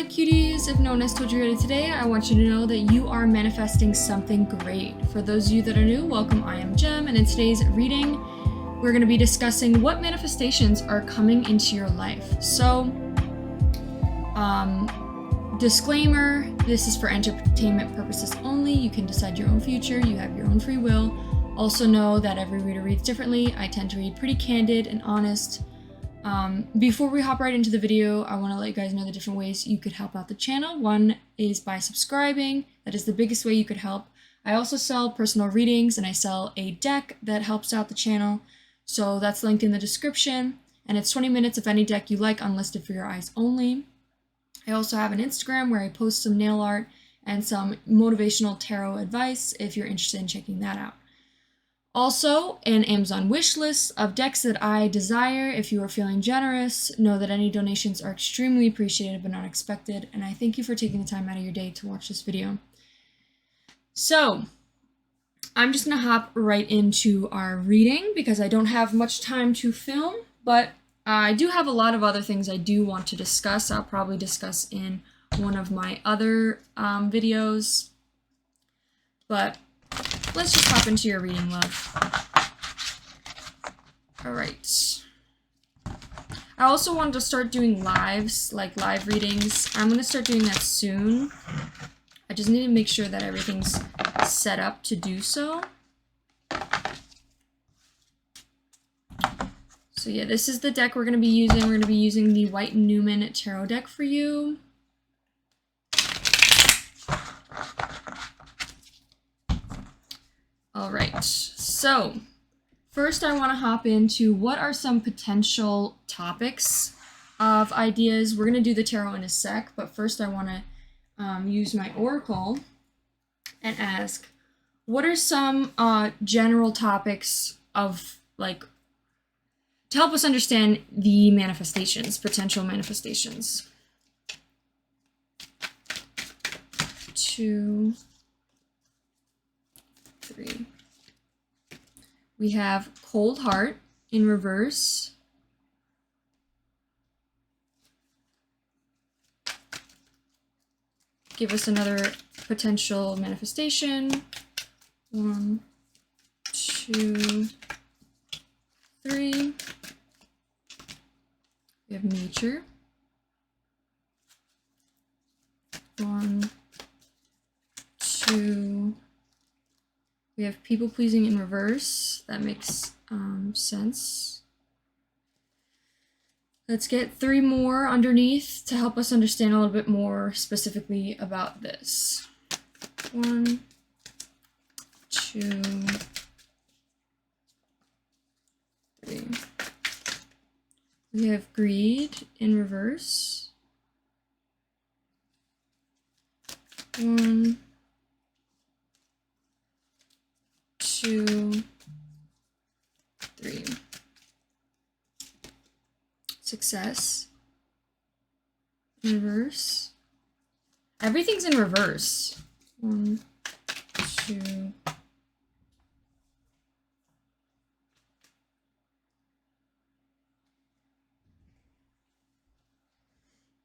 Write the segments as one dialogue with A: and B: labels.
A: cuties, if no one has told you already today, I want you to know that you are manifesting something great. For those of you that are new, welcome, I am Jem, and in today's reading, we're going to be discussing what manifestations are coming into your life. So, disclaimer, this is for entertainment purposes only. You can decide your own future, you have your own free will. Also know that every reader reads differently. I tend to read pretty candid and honest. Before we hop right into the video, I want to let you guys know the different ways you could help out the channel. One is by subscribing. That is the biggest way you could help. I also sell personal readings and I sell a deck that helps out the channel. So that's linked in the description. And it's 20 minutes of any deck you like, unlisted for your eyes only. I also have an Instagram where I post some nail art and some motivational tarot advice if you're interested in checking that out. Also, an Amazon wish list of decks that I desire. If you are feeling generous, know that any donations are extremely appreciated but not expected, and I thank you for taking the time out of your day to watch this video. So, I'm just going to hop right into our reading because I don't have much time to film, but I do have a lot of other things I do want to discuss. I'll probably discuss in one of my other videos, but let's just hop into your reading, love. All right. I also wanted to start doing lives, like live readings. I'm going to start doing that soon. I just need to make sure that everything's set up to do so. So yeah, this is the deck we're going to be using. We're going to be using the White Newman Tarot deck for you. All right, so first I want to hop into what are some potential topics of ideas. We're going to do the tarot in a sec, but first I want to use my oracle and ask, what are some general topics of, like, to help us understand the manifestations, potential manifestations. 2, 3. We have Cold Heart in reverse. Give us another potential manifestation. 1, 2, 3. We have Nature. 1, 2. We have People Pleasing in reverse. That makes sense. Let's get 3 more underneath to help us understand a little bit more specifically about this. 1, 2, 3. We have Greed in reverse. 1, 2, 3. Success in reverse. Everything's in reverse. 1, 2.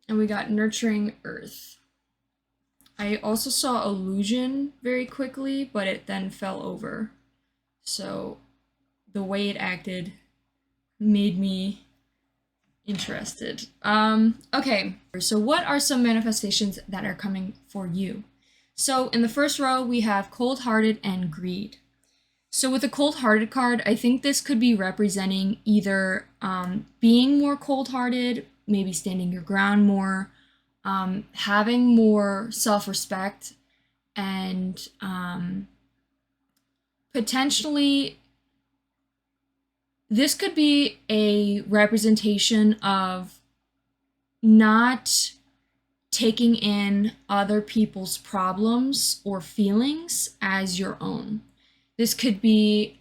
A: And we got Nurturing Earth. I also saw Illusion very quickly, but it then fell over. So the way it acted made me interested. Okay, so what are some manifestations that are coming for you? So in the first row, we have Cold-Hearted and Greed. So with the Cold-Hearted card, I think this could be representing either being more cold-hearted, maybe standing your ground more, having more self-respect, and potentially this could be a representation of not taking in other people's problems or feelings as your own. This could be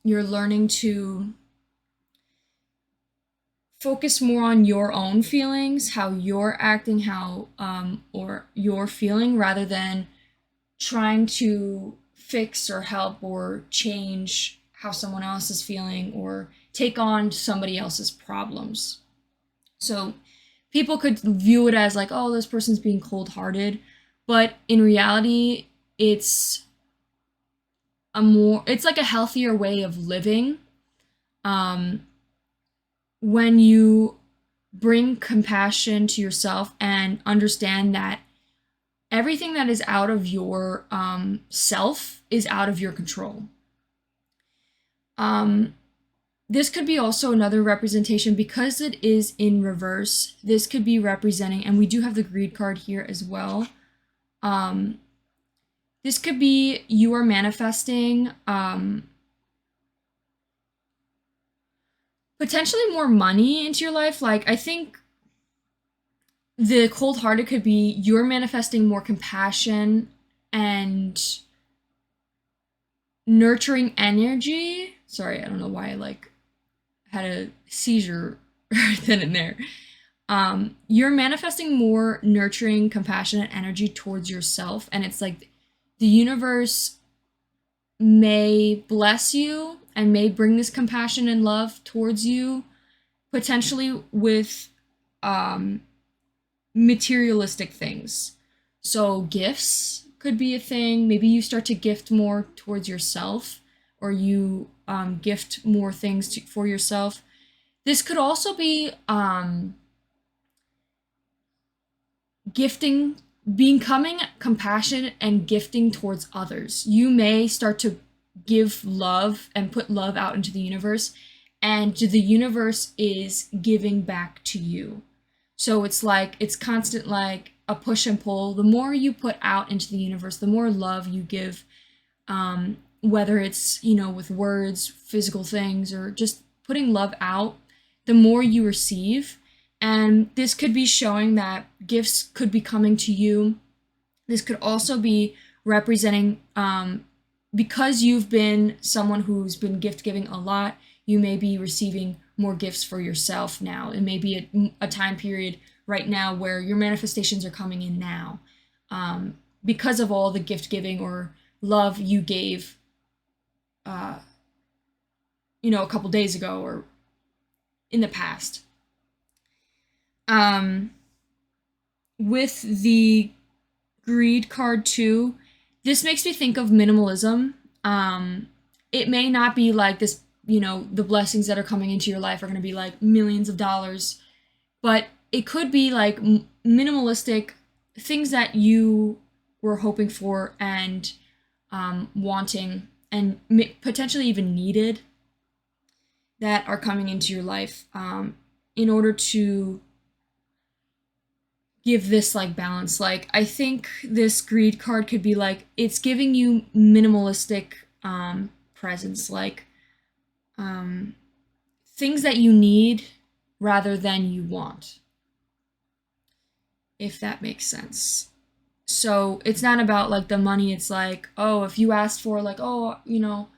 A: you're learning to focus more on your own feelings, how you're acting, how or you're feeling, rather than trying to fix or help or change how someone else is feeling or take on somebody else's problems. So people could view it as like, oh, this person's being cold-hearted, but in reality, it's it's like a healthier way of living. Um, when you bring compassion to yourself and understand that everything that is out of your self is out of your control. This could be also another representation because it is in reverse. This could be representing, and we do have the greed card here as well. This could be you are manifesting potentially more money into your life. Like, I think the cold-hearted could be you're manifesting more compassion and nurturing energy. Sorry, I don't know why I like had a seizure right then and there. You're manifesting more nurturing, compassionate energy towards yourself, and it's like the universe may bless you and may bring this compassion and love towards you, potentially with materialistic things. So gifts could be a thing. Maybe you start to gift more towards yourself, or you gift more things for yourself. This could also be gifting, becoming compassionate and gifting towards others. You may start to give love and put love out into the universe, and the universe is giving back to you. So it's like, it's constant, like a push and pull. The more you put out into the universe, the more love you give, whether it's, you know, with words, physical things, or just putting love out, the more you receive. And this could be showing that gifts could be coming to you. This could also be representing, because you've been someone who's been gift giving a lot, you may be receiving more gifts for yourself now. It may be a time period right now where your manifestations are coming in now, because of all the gift giving or love you gave, you know, a couple days ago or in the past. With the greed card too, this makes me think of minimalism. It may not be like this, you know, the blessings that are coming into your life are going to be like millions of dollars, but it could be like minimalistic things that you were hoping for and wanting and potentially even needed that are coming into your life, in order to give this like balance. Like, I think this greed card could be like, it's giving you minimalistic presence, like things that you need rather than you want, if that makes sense. So it's not about like the money. It's like, oh, if you asked for like, oh, you know,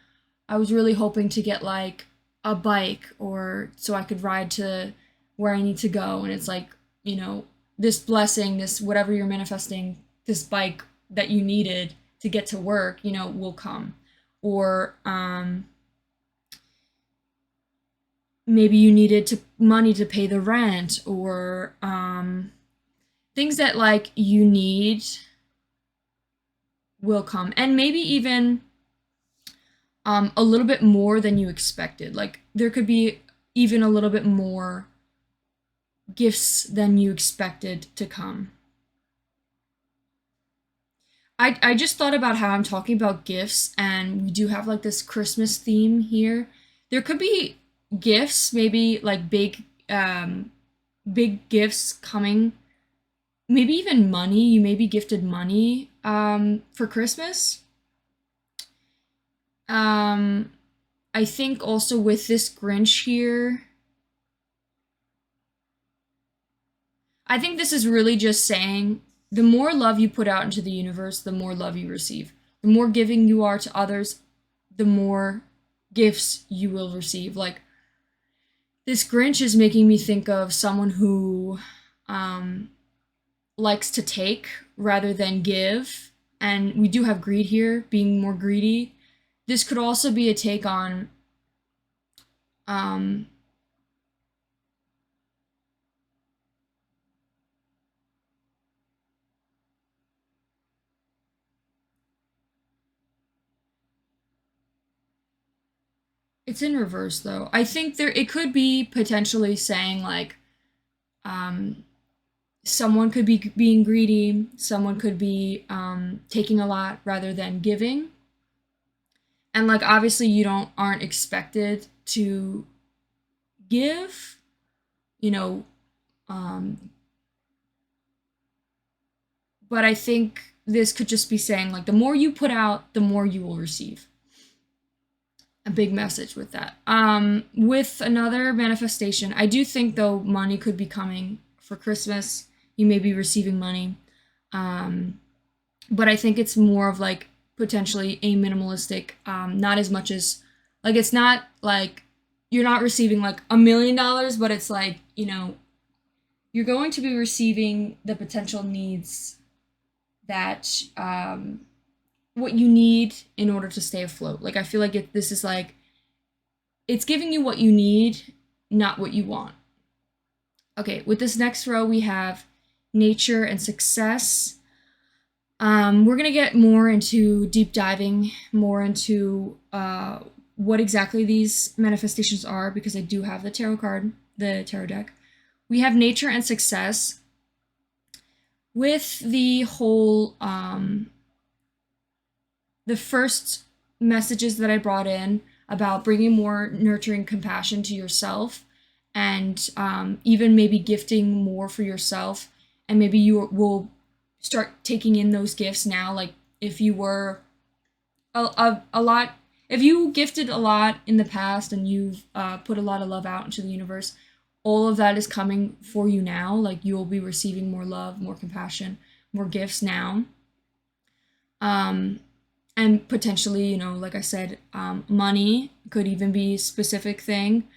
A: I was really hoping to get like a bike or so I could ride to where I need to go, and it's like, you know, this blessing, this whatever you're manifesting, this bike that you needed to get to work, you know, will come. Or maybe you needed money to pay the rent, or things that like you need will come, and maybe even a little bit more than you expected. Like, there could be even a little bit more gifts than you expected to come. I just thought about how I'm talking about gifts, and we do have like this Christmas theme here. There could be gifts, maybe like big gifts coming. Maybe even money. You may be gifted money for Christmas. I think also with this Grinch here, I think this is really just saying the more love you put out into the universe, the more love you receive. The more giving you are to others, the more gifts you will receive. Like, this Grinch is making me think of someone who likes to take rather than give. And we do have greed here, being more greedy. This could also be a take on It's in reverse though. I think it could be potentially saying like um someone could be being greedy, someone could be taking a lot rather than giving. And like obviously you don't aren't expected to give, you know, um but I think this could just be saying like the more you put out, the more you will receive. A big message with that. With another manifestation, I do think though money could be coming for Christmas. You may be receiving money. Um, but I think it's more of like potentially a minimalistic, not as much as like it's not like you're not receiving like $1 million, but it's like, you're going to be receiving the potential needs that what you need in order to stay afloat. Like I feel like this is like it's giving you what you need, not what you want. Okay, with this next row we have nature and success. We're gonna get more into deep diving, more into what exactly these manifestations are because I do have the tarot deck. We have nature and success. With the whole the first messages that I brought in about bringing more nurturing compassion to yourself and even maybe gifting more for yourself. And maybe you will start taking in those gifts now. Like if you were a lot, if you gifted a lot in the past and you've put a lot of love out into the universe, all of that is coming for you now. Like you will be receiving more love, more compassion, more gifts now. And potentially, like I said, money could even be a specific thing.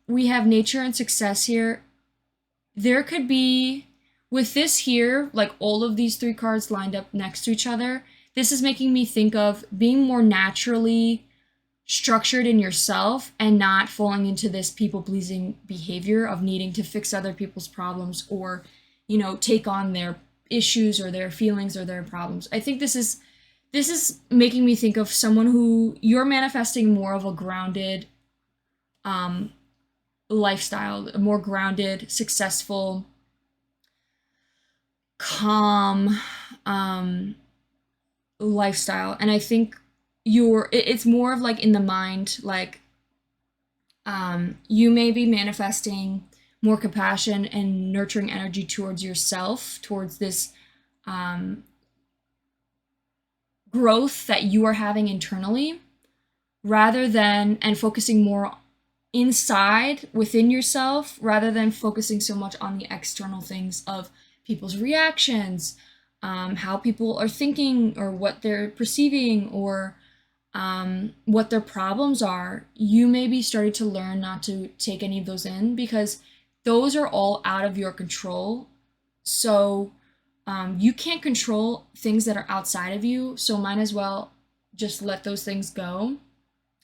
A: We have nature and success here. There could be, with this here, like all of these three cards lined up next to each other, this is making me think of being more naturally structured in yourself and not falling into this people-pleasing behavior of needing to fix other people's problems or, take on their issues or their feelings or their problems. I think this is making me think of someone who you're manifesting more of a grounded lifestyle, a more grounded, successful, calm lifestyle. And I think it's more of like in the mind, like you may be manifesting more compassion and nurturing energy towards yourself, towards this growth that you are having internally, rather than and focusing more inside within yourself rather than focusing so much on the external things of people's reactions, how people are thinking or what they're perceiving or what their problems are. You may be starting to learn not to take any of those in because those are all out of your control. So you can't control things that are outside of you, so might as well just let those things go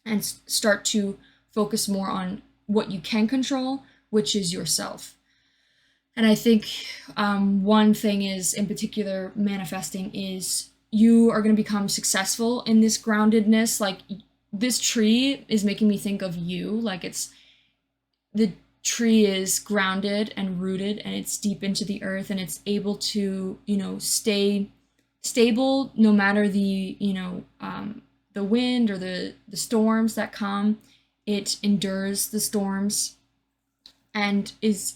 A: and start to focus more on what you can control, which is yourself. And I think one thing is, in particular, manifesting is you are going to become successful in this groundedness. Like this tree is making me think of you. Like the tree is grounded and rooted and it's deep into the earth and it's able to, stay stable no matter the, the wind or the storms that come. It endures the storms and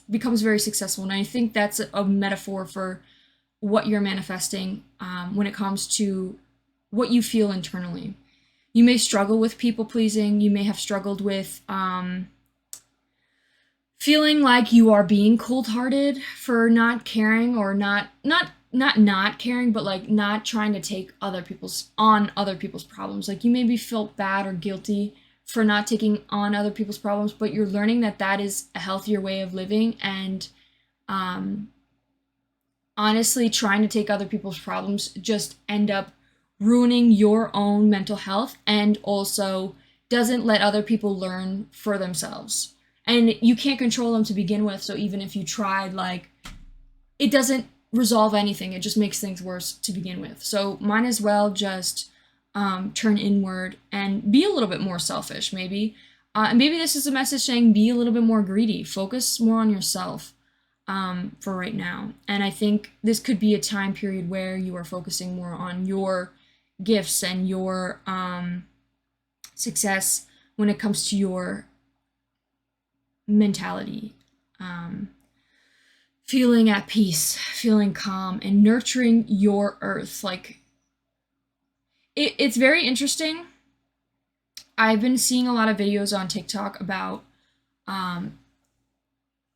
A: becomes very successful. And I think that's a metaphor for what you're manifesting when it comes to what you feel internally. You may struggle with people pleasing. You may have struggled with feeling like you are being cold-hearted for not caring or not caring, but like not trying to take other people's problems. Like you maybe feel bad or guilty for not taking on other people's problems, but you're learning that is a healthier way of living. And honestly, trying to take other people's problems just end up ruining your own mental health and also doesn't let other people learn for themselves. And you can't control them to begin with, so even if you tried, like, it doesn't resolve anything. It just makes things worse to begin with. So might as well just turn inward and be a little bit more selfish, maybe. And maybe this is a message saying be a little bit more greedy, focus more on yourself for right now. And I think this could be a time period where you are focusing more on your gifts and your success when it comes to your mentality. Feeling at peace, feeling calm, and nurturing your earth. Like, it's very interesting. I've been seeing a lot of videos on TikTok about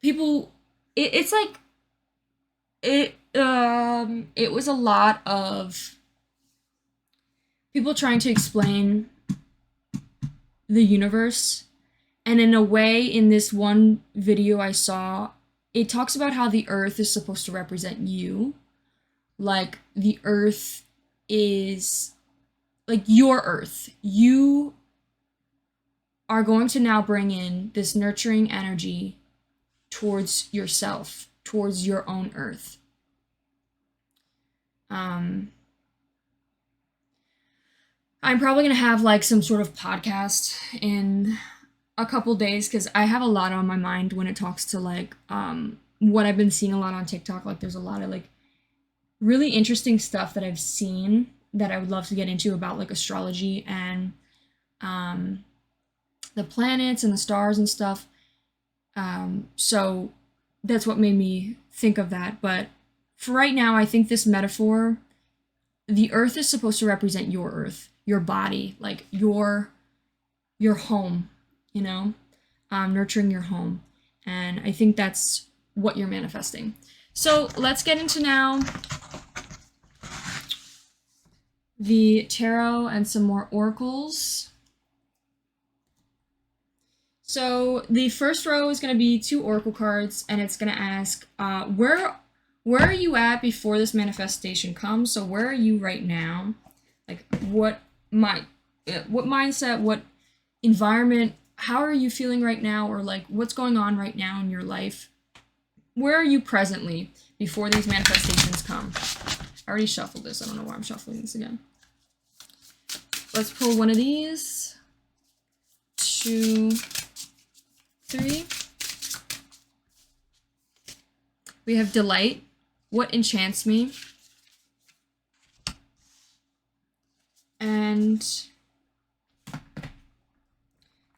A: people. It's like it was a lot of people trying to explain the universe, and in a way, in this one video I saw, it talks about how the earth is supposed to represent you. Like, the earth is like your earth. You are going to now bring in this nurturing energy towards yourself, towards your own earth. I'm probably going to have like some sort of podcast in a couple days because I have a lot on my mind when it talks to like what I've been seeing a lot on TikTok. Like, there's a lot of like really interesting stuff that I've seen that I would love to get into about like astrology and the planets and the stars and stuff. So that's what made me think of that. But for right now, I think this metaphor, the earth is supposed to represent your earth, your body, like your home, you know, nurturing your home. And I think that's what you're manifesting. So let's get into now the tarot and some more oracles. So the first row is going to be 2 oracle cards, and it's going to ask, where are you at before this manifestation comes? So where are you right now? Like, what mindset, what environment, how are you feeling right now? Or like, what's going on right now in your life? Where are you presently before these manifestations come? I already shuffled this. I don't know why I'm shuffling this again. Let's pull one of these. 2, 3. We have delight. What enchants me? And let's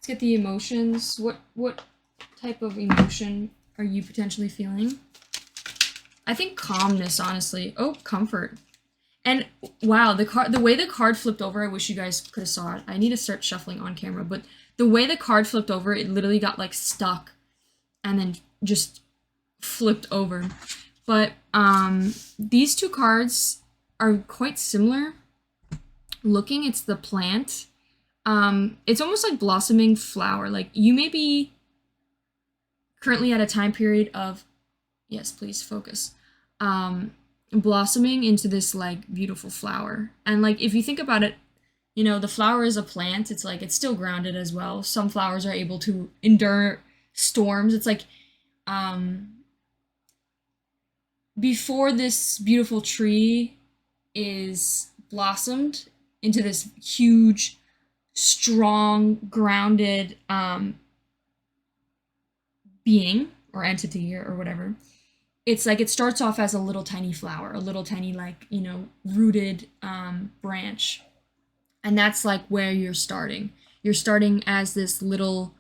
A: get the emotions. What type of emotion are you potentially feeling? I think calmness, honestly. Oh, comfort. And wow, the way the card flipped over, I wish you guys could have saw it. I need to start shuffling on camera, but the way the card flipped over, it literally got like stuck and then just flipped over. But these 2 cards are quite similar looking. It's the plant. It's almost like blossoming flower. Like, you may be currently at a time period of, yes, please focus, blossoming into this like beautiful flower. And like, if you think about it, you know, the flower is a plant. It's like, it's still grounded as well. Some flowers are able to endure storms. It's like, before this beautiful tree is blossomed into this huge, strong, grounded being or entity or whatever, it's like it starts off as a little tiny flower, a little tiny, like, you know, rooted branch. And that's like where you're starting. You're starting as this little,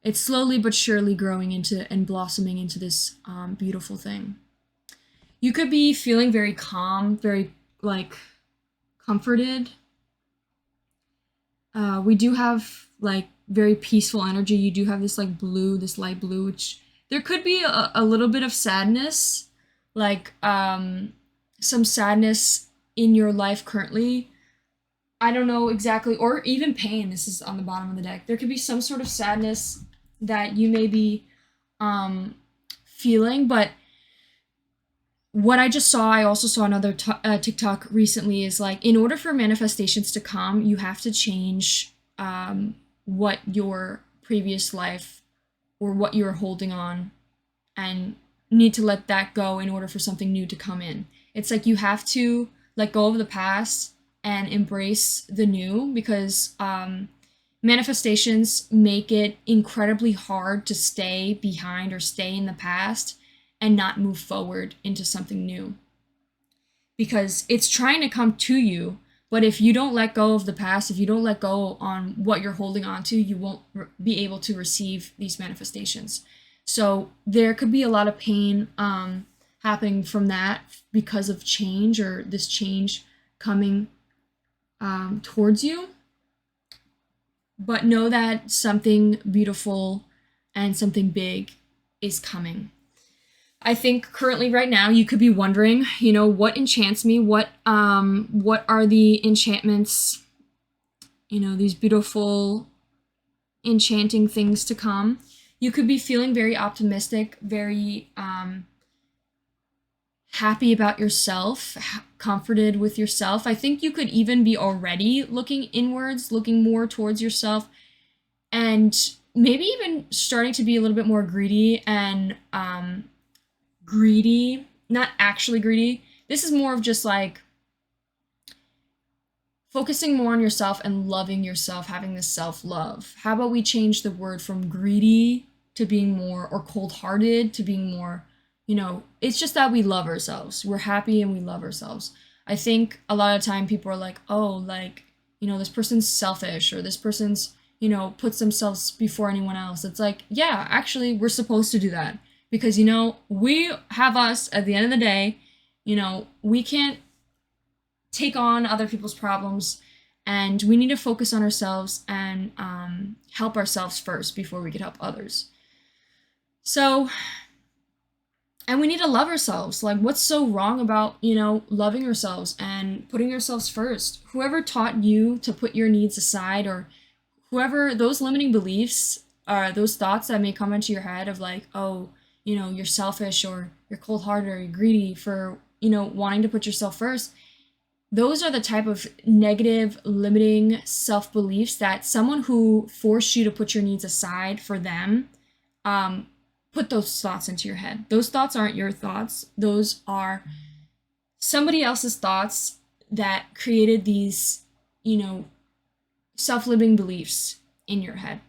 A: it's slowly but surely growing into and blossoming into this beautiful thing. You could be feeling very calm, very like comforted. We do have like very peaceful energy. You do have this like blue, this light blue, which there could be a little bit of sadness, like some sadness in your life currently. I don't know exactly, or even pain. This is on the bottom of the deck. There could be some sort of sadness that you may be feeling, but what I just saw, I also saw another TikTok recently, is like, in order for manifestations to come, you have to change what your previous life or what you're holding on, and need to let that go in order for something new to come in. It's like you have to let go of the past and embrace the new, because manifestations make it incredibly hard to stay behind or stay in the past and not move forward into something new, because it's trying to come to you. But if you don't let go of the past, if you don't let go on what you're holding on to, you won't be able to receive these manifestations. So there could be a lot of pain happening from that because of change, or this change coming towards you. But know that something beautiful and something big is coming. I think currently right now you could be wondering, what enchants me? What are the enchantments, these beautiful enchanting things to come? You could be feeling very optimistic, very happy about yourself, comforted with yourself. I think you could even be already looking inwards, looking more towards yourself, and maybe even starting to be a little bit more greedy and greedy, not actually greedy. This is more of just like focusing more on yourself and loving yourself, having this self-love. How about we change the word from greedy to being more, or cold-hearted to being more, it's just that we love ourselves. We're happy and we love ourselves. I think a lot of time people are like, oh, like, this person's selfish, or this person's, puts themselves before anyone else. It's like, yeah, actually, we're supposed to do that. Because, we have us at the end of the day, we can't take on other people's problems, and we need to focus on ourselves and help ourselves first before we can help others. So, and we need to love ourselves. Like, what's so wrong about, loving ourselves and putting ourselves first? Whoever taught you to put your needs aside, or whoever, those limiting beliefs, those thoughts that may come into your head of like, oh, you're selfish, or you're cold-hearted, or you're greedy for, wanting to put yourself first. Those are the type of negative, limiting self-beliefs that someone who forced you to put your needs aside for them, put those thoughts into your head. Those thoughts aren't your thoughts. Those are somebody else's thoughts that created these, self-limiting beliefs in your head.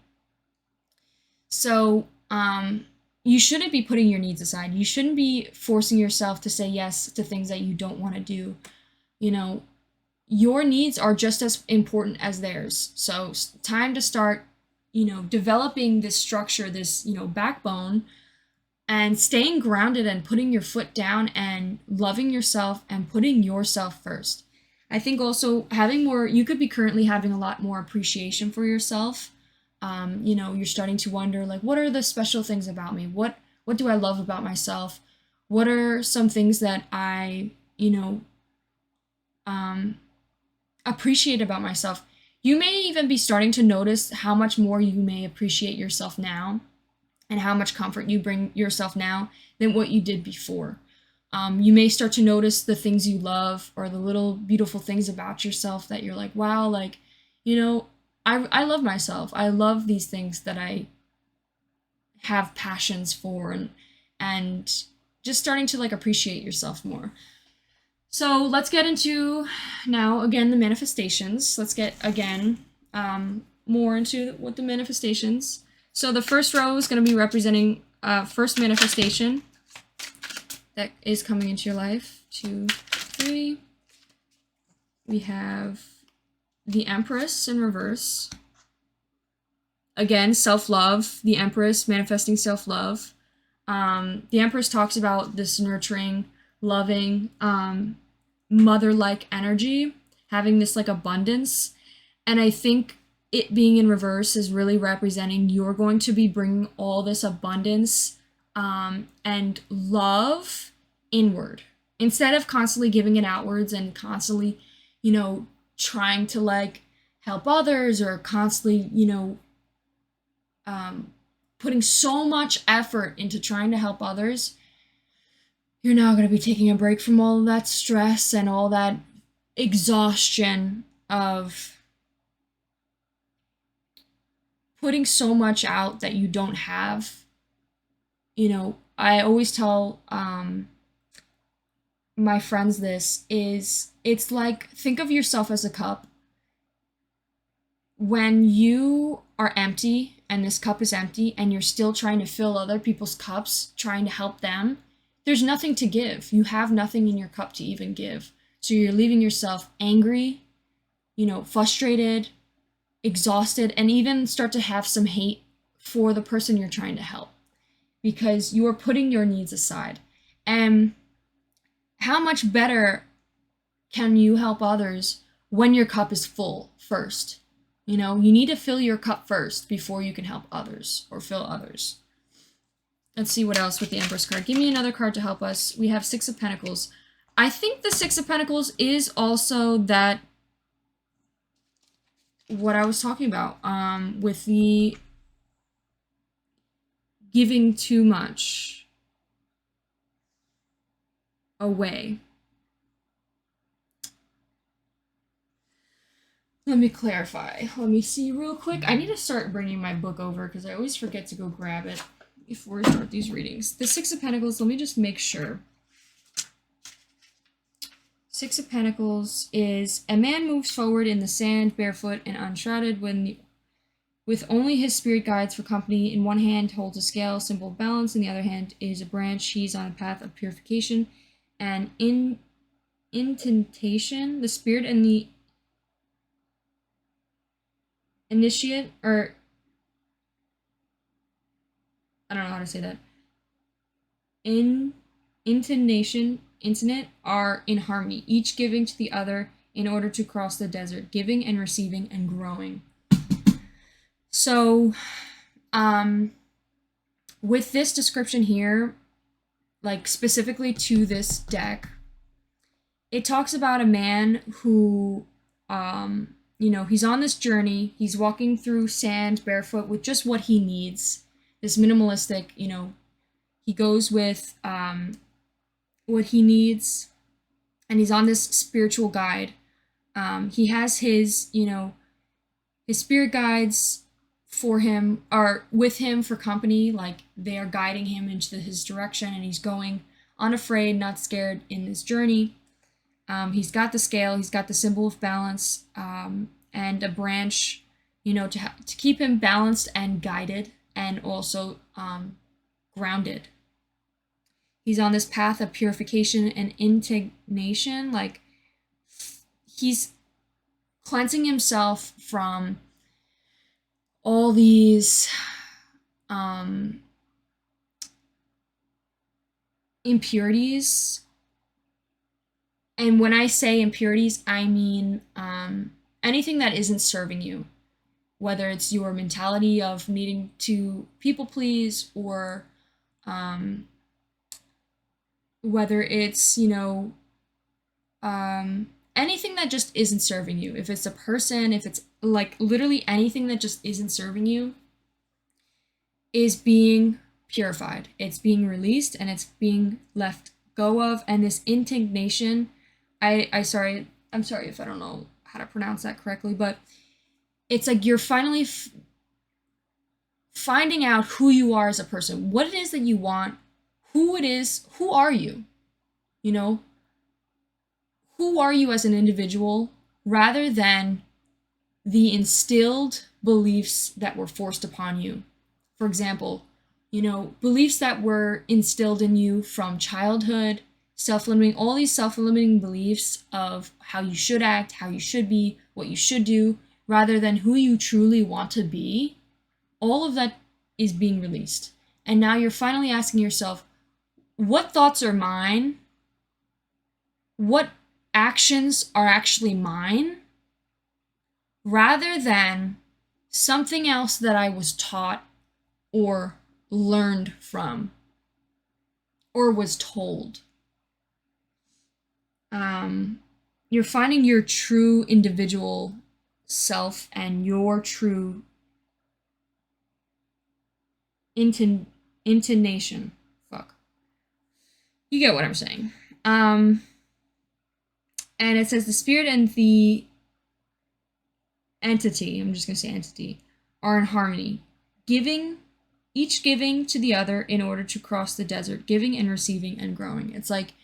A: So, you shouldn't be putting your needs aside. You shouldn't be forcing yourself to say yes to things that you don't want to do. Your needs are just as important as theirs. So time to start, developing this structure, this, backbone, and staying grounded and putting your foot down and loving yourself and putting yourself first. I think also you could be currently having a lot more appreciation for yourself. You're starting to wonder, like, what are the special things about me? What do I love about myself? What are some things that I, appreciate about myself? You may even be starting to notice how much more you may appreciate yourself now, and how much comfort you bring yourself now than what you did before. You may start to notice the things you love, or the little beautiful things about yourself that you're like, wow, like, I love myself. I love these things that I have passions for, and just starting to like appreciate yourself more. So let's get into now again the manifestations. Let's get again more into what the manifestations. So the first row is going to be representing first manifestation that is coming into your life. 2, 3. We have the Empress in reverse. Again, self-love. The Empress manifesting self-love. The Empress talks about this nurturing, loving, mother-like energy, having this like abundance. And I think it being in reverse is really representing you're going to be bringing all this abundance and love inward, instead of constantly giving it outwards and constantly, trying to like help others, or constantly, putting so much effort into trying to help others. You're now going to be taking a break from all of that stress and all that exhaustion of putting so much out that you don't have. I always tell my friends this is, it's like, think of yourself as a cup. When you are empty and this cup is empty and you're still trying to fill other people's cups, trying to help them, there's nothing to give. You have nothing in your cup to even give. So you're leaving yourself angry, frustrated, exhausted, and even start to have some hate for the person you're trying to help because you are putting your needs aside. And how much better can you help others when your cup is full first? You need to fill your cup first before you can help others or fill others. Let's see what else with the Empress card. Give me another card to help us. We have Six of Pentacles. I think the Six of Pentacles is also that, what I was talking about, with the giving too much away. Let me clarify. Let me see real quick. I need to start bringing my book over because I always forget to go grab it before we start these readings. The Six of Pentacles, let me just make sure. Six of Pentacles is a man moves forward in the sand, barefoot and unshrouded, with only his spirit guides for company. In one hand holds a scale, symbol of balance. In the other hand is a branch. He's on a path of purification and intentation. The spirit and the initiate, or I don't know how to say that. Intonate are in harmony, each giving to the other in order to cross the desert, giving and receiving and growing. So, with this description here, like specifically to this deck, it talks about a man who, he's on this journey. He's walking through sand barefoot with just what he needs. This minimalistic, he goes with what he needs, and he's on this spiritual guide. He has his spirit guides for him, or with him for company, like they are guiding him into his direction, and he's going unafraid, not scared in this journey. He's got the scale, he's got the symbol of balance, and a branch, to keep him balanced and guided, and also grounded. He's on this path of purification and indignation, like he's cleansing himself from all these impurities. And when I say impurities, I mean anything that isn't serving you, whether it's your mentality of needing to people please, or whether it's, anything that just isn't serving you. If it's a person, if it's like literally anything that just isn't serving you is being purified. It's being released and it's being left go of. And this indignation, I'm sorry if I don't know how to pronounce that correctly, but it's like you're finally finding out who you are as a person, what it is that you want, who it is, who are you, who are you as an individual, rather than the instilled beliefs that were forced upon you. For example, beliefs that were instilled in you from childhood, self-limiting, all these self-limiting beliefs of how you should act, how you should be, what you should do, rather than who you truly want to be. All of that is being released. And now you're finally asking yourself, what thoughts are mine? What actions are actually mine? Rather than something else that I was taught or learned from or was told. You're finding your true individual self and your true intonation. Fuck. You get what I'm saying. And it says the spirit and the entity, I'm just going to say entity, are in harmony, each giving to the other in order to cross the desert, giving and receiving and growing. It's like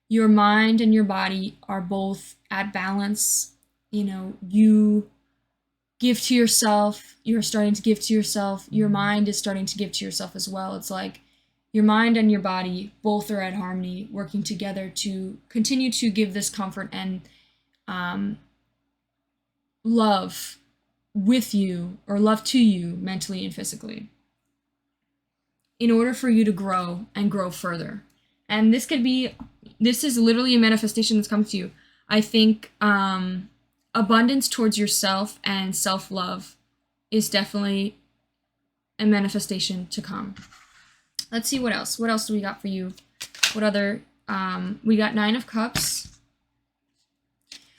A: your mind and your body are both at balance. You know, you give to yourself, you're starting to give to yourself, your mind is starting to give to yourself as well. It's like your mind and your body both are at harmony, working together to continue to give this comfort and love with you, or love to you mentally and physically, in order for you to grow and grow further. And this is literally a manifestation that's come to you. I think abundance towards yourself and self-love is definitely a manifestation to come. Let's see what else. What else do we got for you? What other, we got 9 of Cups.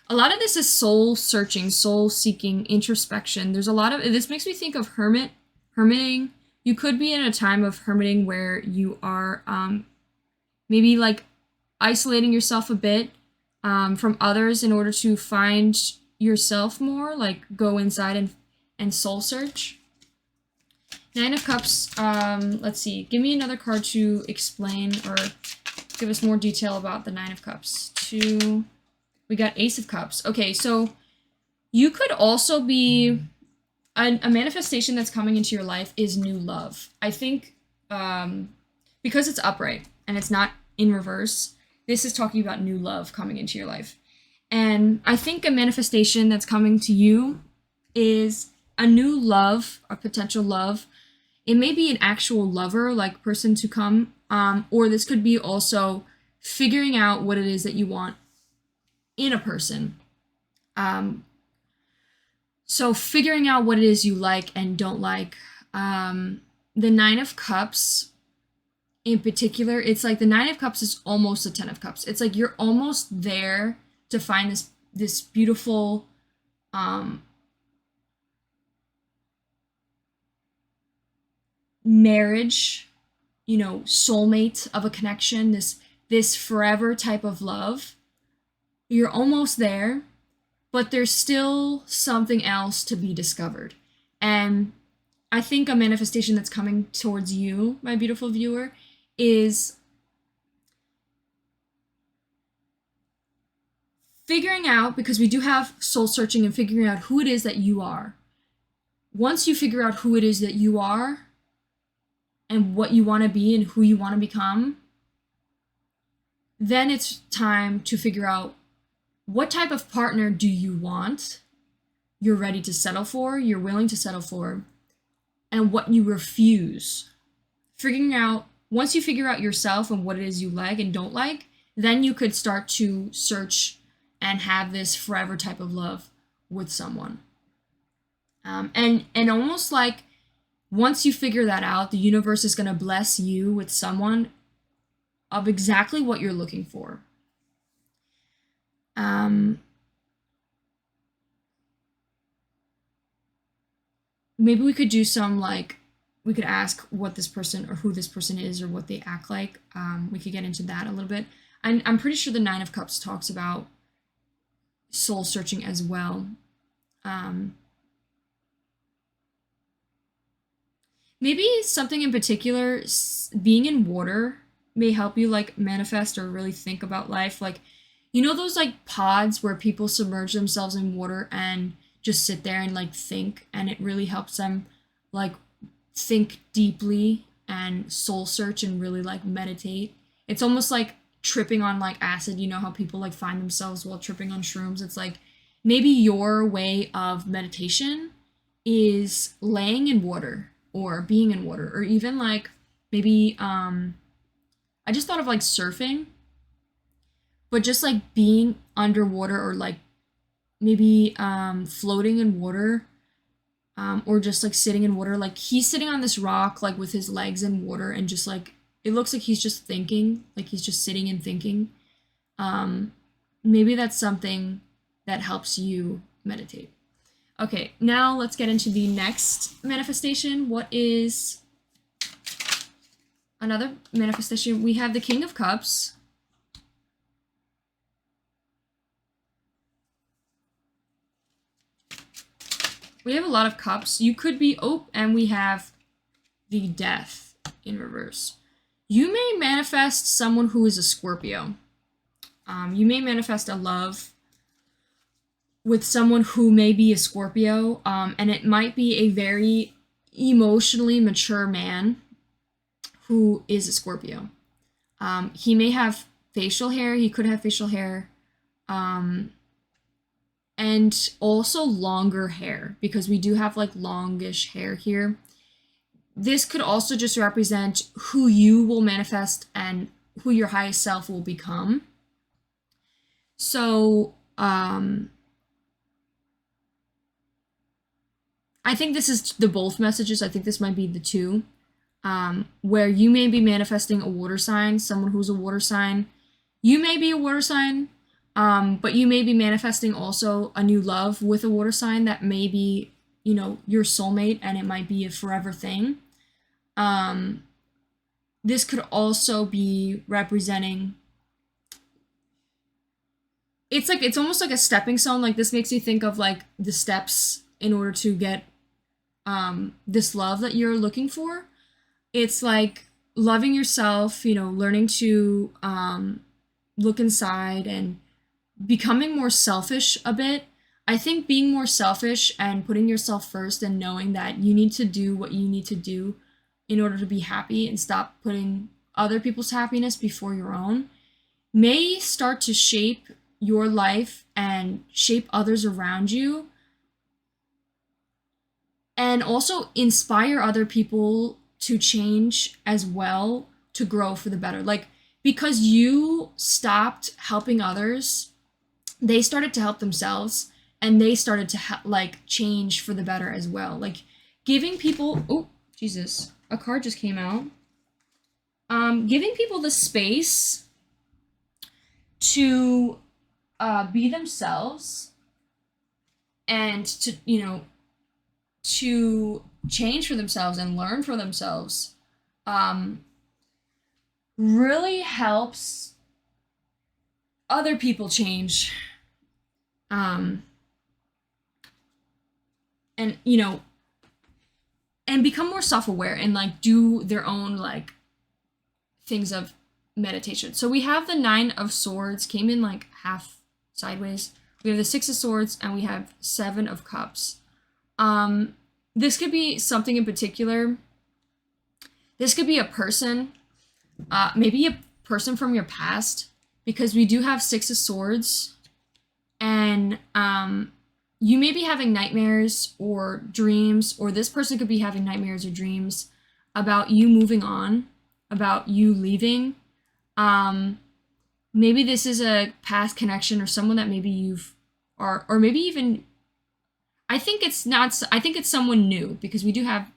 A: A lot of this is soul searching, soul seeking, introspection. There's a lot of, this makes me think of hermiting. You could be in a time of hermiting where you are maybe like isolating yourself a bit from others in order to find yourself more, like go inside and soul search. 9 of Cups, let's see, give me another card to explain or give us more detail about the 9 of Cups. We got Ace of Cups. Okay, so you could also be, a manifestation that's coming into your life is new love. I think because it's upright and it's not in reverse, this is talking about new love coming into your life. And I think a manifestation that's coming to you is a new love, a potential love. It may be an actual lover, like person to come, or this could be also figuring out what it is that you want in a person. So figuring out what it is you like and don't like. The 9 of Cups in particular, it's like the 9 of Cups is almost the 10 of Cups. It's like you're almost there to find this beautiful marriage, you know, soulmate of a connection, this forever type of love. You're almost there, but there's still something else to be discovered. And I think a manifestation that's coming towards you, my beautiful viewer, is figuring out, because we do have soul searching and figuring out who it is that you are. Once you figure out who it is that you are and what you want to be and who you want to become, then it's time to figure out what type of partner do you want, you're ready to settle for, you're willing to settle for, and what you refuse. Figuring out, once you figure out yourself and what it is you like and don't like, then you could start to search and have this forever type of love with someone. And almost like once you figure that out, the universe is going to bless you with someone of exactly what you're looking for. Maybe we could do some, like, we could ask what this person or who this person is or what they act like. We could get into that a little bit. I'm pretty sure the 9 of Cups talks about soul searching as well. Maybe something in particular, being in water may help you like manifest or really think about life. Like, you know those like pods where people submerge themselves in water and just sit there and like think, and it really helps them like think deeply and soul search and really like meditate. It's almost like tripping on like acid. You know how people like find themselves while tripping on shrooms? It's like maybe your way of meditation is laying in water or being in water, or even like maybe I just thought of like surfing, but just like being underwater, or like maybe floating in water, or just like sitting in water. Like he's sitting on this rock like with his legs in water, and just like it looks like he's just thinking, like he's just sitting and thinking. Maybe that's something that helps you meditate. Okay, now let's get into the next manifestation. What is another manifestation? We have the King of Cups. We have a lot of cups. You could be, and we have the Death in reverse. You may manifest someone who is a Scorpio. You may manifest a love with someone who may be a Scorpio, and it might be a very emotionally mature man who is a Scorpio. He may have facial hair, he could have facial hair, and also longer hair, because we do have like longish hair here. This could also just represent who you will manifest and who your highest self will become. So, I think this is the both messages. I think this might be the two, where you may be manifesting a water sign, someone who's a water sign. You may be a water sign, but you may be manifesting also a new love with a water sign that may be, you know, your soulmate, and it might be a forever thing. This could also be representing, it's almost like a stepping stone. Like, this makes me think of like the steps in order to get this love that you're looking for. It's like loving yourself, you know, learning to look inside and becoming more selfish a bit. I think being more selfish and putting yourself first and knowing that you need to do what you need to do in order to be happy and stop putting other people's happiness before your own may start to shape your life and shape others around you, and also inspire other people to change as well, to grow for the better. Like, because you stopped helping others, they started to help themselves, and they started to like change for the better as well. Like, giving people, oh Jesus, a card just came out. Giving people the space to be themselves and to, you know, to change for themselves and learn for themselves, really helps other people change, and, you know, and become more self-aware and like do their own like things of meditation. So we have the 9 of Swords, came in like half sideways. We have the 6 of Swords, and we have 7 of Cups. This could be something in particular. This could be a person, maybe a person from your past, because we do have 6 of Swords, and you may be having nightmares or dreams, or this person could be having nightmares or dreams about you moving on, about you leaving. Maybe this is a past connection or someone that maybe you've, or maybe even, I think it's not, I think it's someone new, because we do have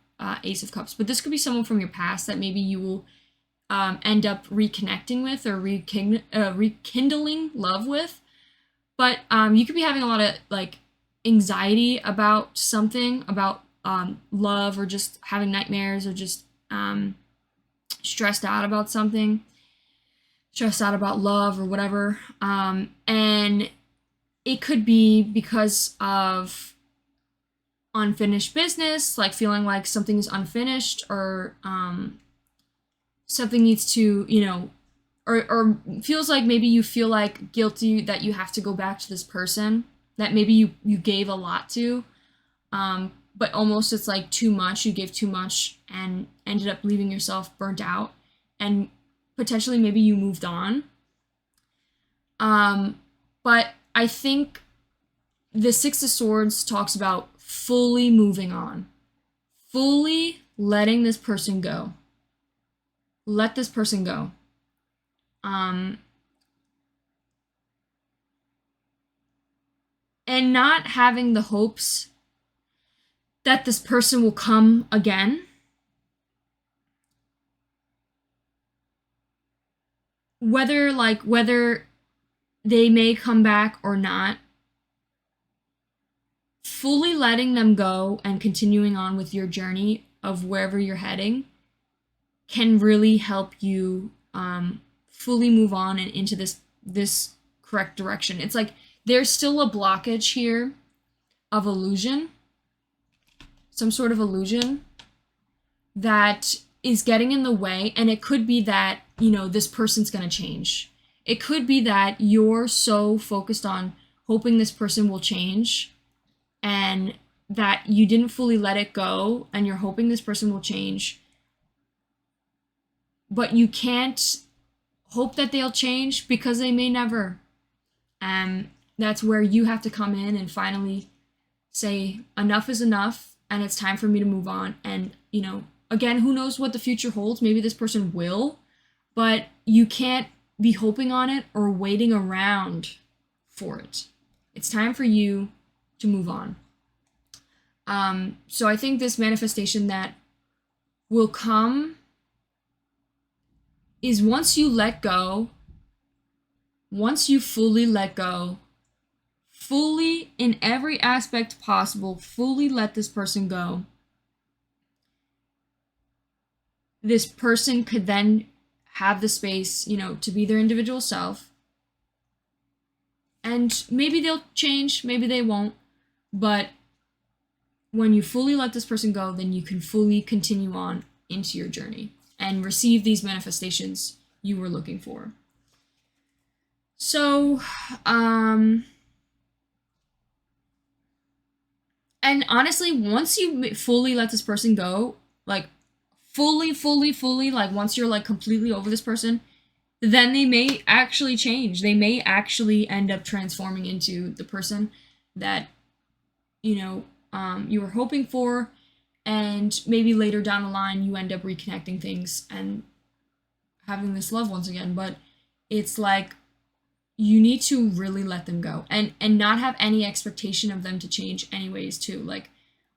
A: Ace of Cups, but this could be someone from your past that maybe you will end up reconnecting with or rekindling love with. But you could be having a lot of like anxiety about something, about love, or just having nightmares, or just stressed out about something, stressed out about love or whatever. And it could be because of unfinished business, like feeling like something is unfinished, or something needs to, you know, or feels like maybe you feel like guilty that you have to go back to this person that maybe you gave a lot to, but almost it's like too much, you gave too much and ended up leaving yourself burnt out, and potentially maybe you moved on. But I think the 6 of Swords talks about fully moving on, fully letting this person go. Let this person go. And not having the hopes that this person will come again. Whether they may come back or not, fully letting them go and continuing on with your journey of wherever you're heading can really help you fully move on and into this correct direction. It's like there's still a blockage here of illusion, some sort of illusion that is getting in the way, and it could be that, you know, this person's going to change. it could be that you're so focused on hoping this person will change and that you didn't fully let it go and you're hoping this person will change, but you can't hope that they'll change because they may never. That's where you have to come in and finally say enough is enough and it's time for me to move on. And, you know, again, who knows what the future holds? Maybe this person will, but you can't be hoping on it or waiting around for it. It's time for you to move on. So I think this manifestation that will come is once you let go, once you fully let go, fully in every aspect possible, fully let this person go, this person could then have the space, you know, to be their individual self. And maybe they'll change, maybe they won't, but when you fully let this person go, then you can fully continue on into your journey and receive these manifestations you were looking for. So, and honestly, once you fully let this person go, like fully, like once you're like completely over this person, then they may actually change. They may actually end up transforming into the person that, you know, you were hoping for, and maybe later down the line you end up reconnecting things and having this love once again. But it's like you need to really let them go and not have any expectation of them to change anyways too, like,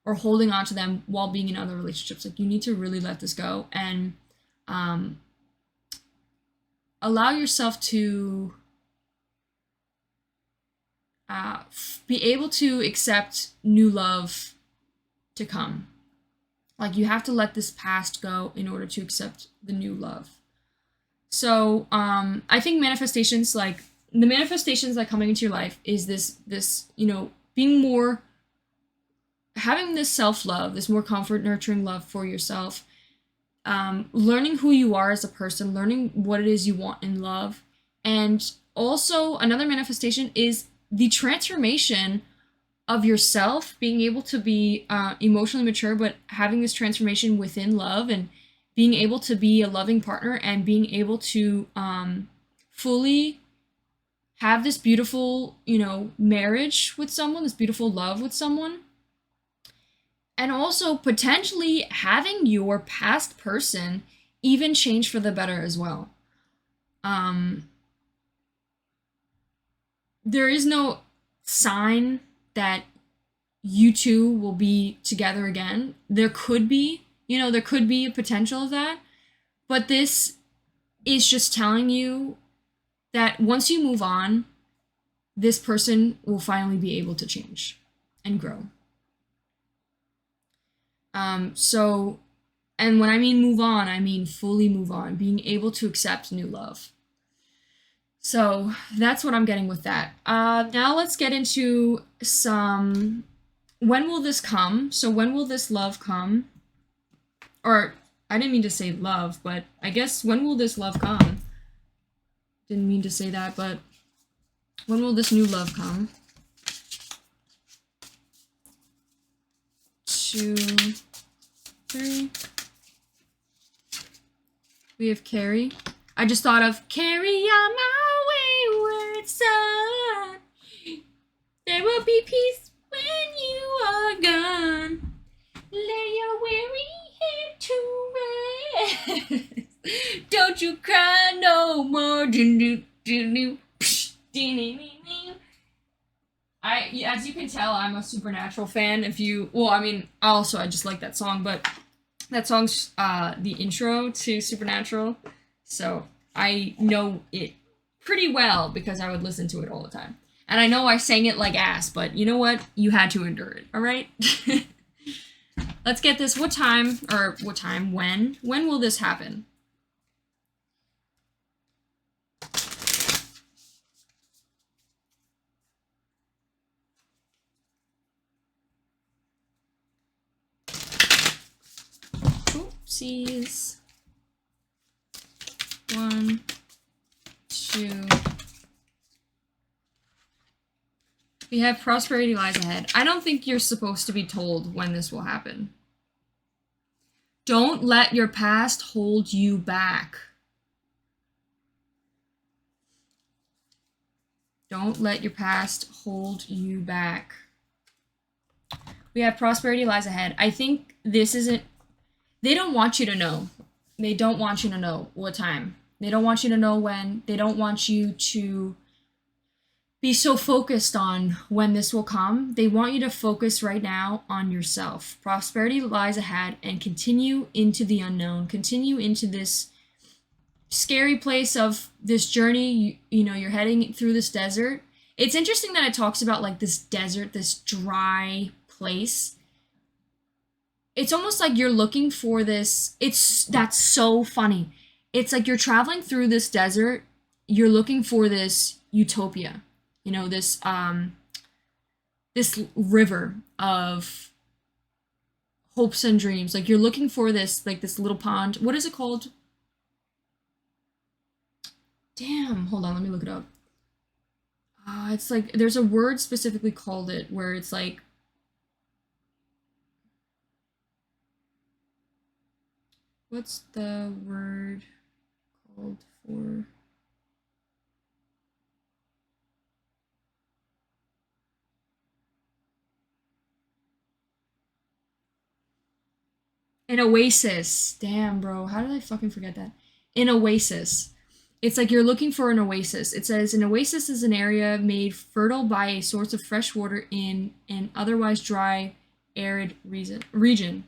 A: or holding on to them while being in other relationships. Like, you need to really let this go and allow yourself to be able to accept new love to come. Like, you have to let this past go in order to accept the new love. So I think manifestations, like the manifestations that coming into your life is this, you know, being more, having this self-love, this more comfort, nurturing love for yourself, learning who you are as a person, learning what it is you want in love. And also another manifestation is the transformation of yourself, being able to be emotionally mature, but having this transformation within love and being able to be a loving partner and being able to fully have this beautiful, you know, marriage with someone, this beautiful love with someone. And also potentially having your past person even change for the better as well. There is no sign that you two will be together again. There could be, you know, there could be a potential of that. But this is just telling you that once you move on, this person will finally be able to change and grow. So, and when I mean move on, I mean fully move on, being able to accept new love. So that's what I'm getting with that. Now let's get into some, when will this come? So when will this love come? Or, I didn't mean to say love, but I guess when will this love come? Didn't mean to say that, but when will this new love come? 2, 3. We have Carrie. I just thought of carry on my wayward son. There will be peace when you are gone. Lay your weary head to rest. Don't you cry no more. As you can tell, I'm a Supernatural fan. I just like that song, but that song's the intro to Supernatural, so I know it pretty well because I would listen to it all the time. And I know I sang it like ass, but you know what? You had to endure it, alright? Let's get this. When will this happen? Oopsies. 1, 2, We have prosperity lies ahead. I don't think you're supposed to be told when this will happen. Don't let your past hold you back. Don't let your past hold you back. We have prosperity lies ahead. I think this isn't... They don't want you to know. They don't want you to know what time. They don't want you to know when. They don't want you to be so focused on when this will come. They want you to focus right now on yourself. Prosperity lies ahead, and continue into the unknown. Continue into this scary place of this journey. You know, you're heading through this desert. It's interesting that it talks about like this desert, this dry place. It's almost like you're looking for this. That's so funny. It's like you're traveling through this desert. You're looking for this utopia. You know, this river of hopes and dreams. Like you're looking for this, like this little pond. What is it called? Damn, hold on, let me look it up. It's like there's a word specifically called it where it's like what's the word called for? An oasis. Damn, bro. How did I fucking forget that? An oasis. It's like you're looking for an oasis. It says an oasis is an area made fertile by a source of fresh water in an otherwise dry, arid region.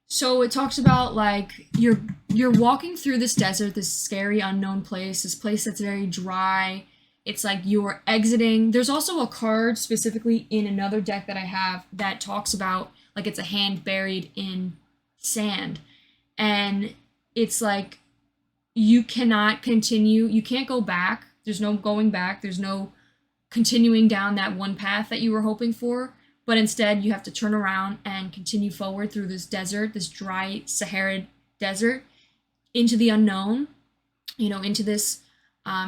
A: So it talks about like you're walking through this desert, this scary unknown place, this place that's very dry. It's like you're exiting. There's also a card specifically in another deck that I have that talks about like it's a hand buried in sand. And it's like you cannot continue, you can't go back. There's no going back. There's no continuing down that one path that you were hoping for. But instead, you have to turn around and continue forward through this desert, this dry Saharan desert, into the unknown, you know, into this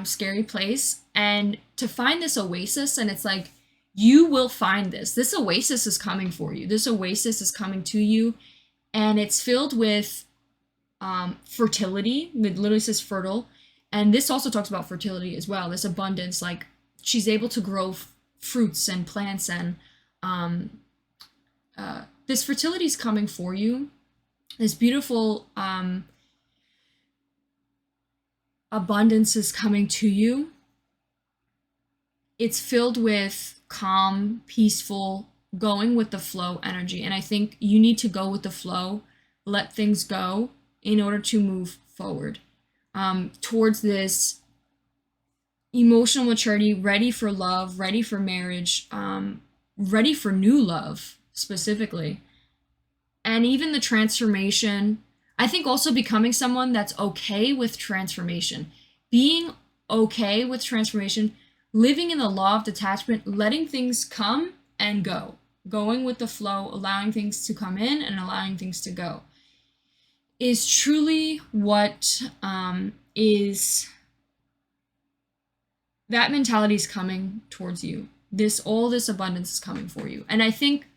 A: scary place, and to find this oasis. And it's like, you will find this. This oasis is coming for you. This oasis is coming to you, and it's filled with fertility. It literally says fertile. And this also talks about fertility as well, this abundance. Like, she's able to grow fruits and plants, and this fertility is coming for you. This beautiful abundance is coming to you. It's filled with calm, peaceful, going with the flow energy. And I think you need to go with the flow, let things go in order to move forward towards this emotional maturity, ready for love, ready for marriage, ready for new love specifically. And even the transformation, I think also becoming someone that's okay with transformation, being okay with transformation, living in the law of detachment, letting things come and go, going with the flow, allowing things to come in and allowing things to go, is truly what is that mentality is coming towards you. All this abundance is coming for you. And I think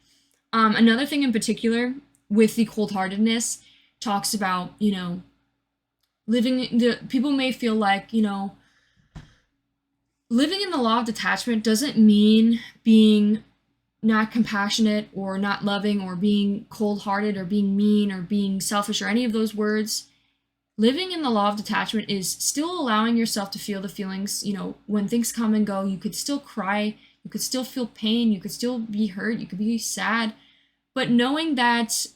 A: another thing in particular with the cold-heartedness talks about, you know, people may feel like, you know, living in the law of detachment doesn't mean being not compassionate or not loving or being cold-hearted or being mean or being selfish or any of those words. Living in the law of detachment is still allowing yourself to feel the feelings. You know, when things come and go, you could still cry, you could still feel pain, you could still be hurt, you could be sad, but knowing that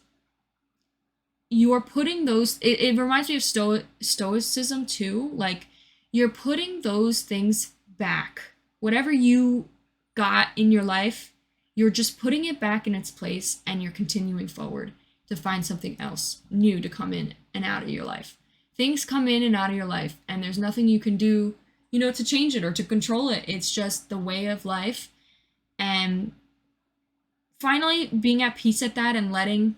A: you are putting those, it reminds me of stoicism too. Like, you're putting those things back. Whatever you got in your life, you're just putting it back in its place, and you're continuing forward to find something else new to come in and out of your life. Things come in and out of your life, and there's nothing you can do, you know, to change it or to control it. It's just the way of life. And finally, being at peace at that and letting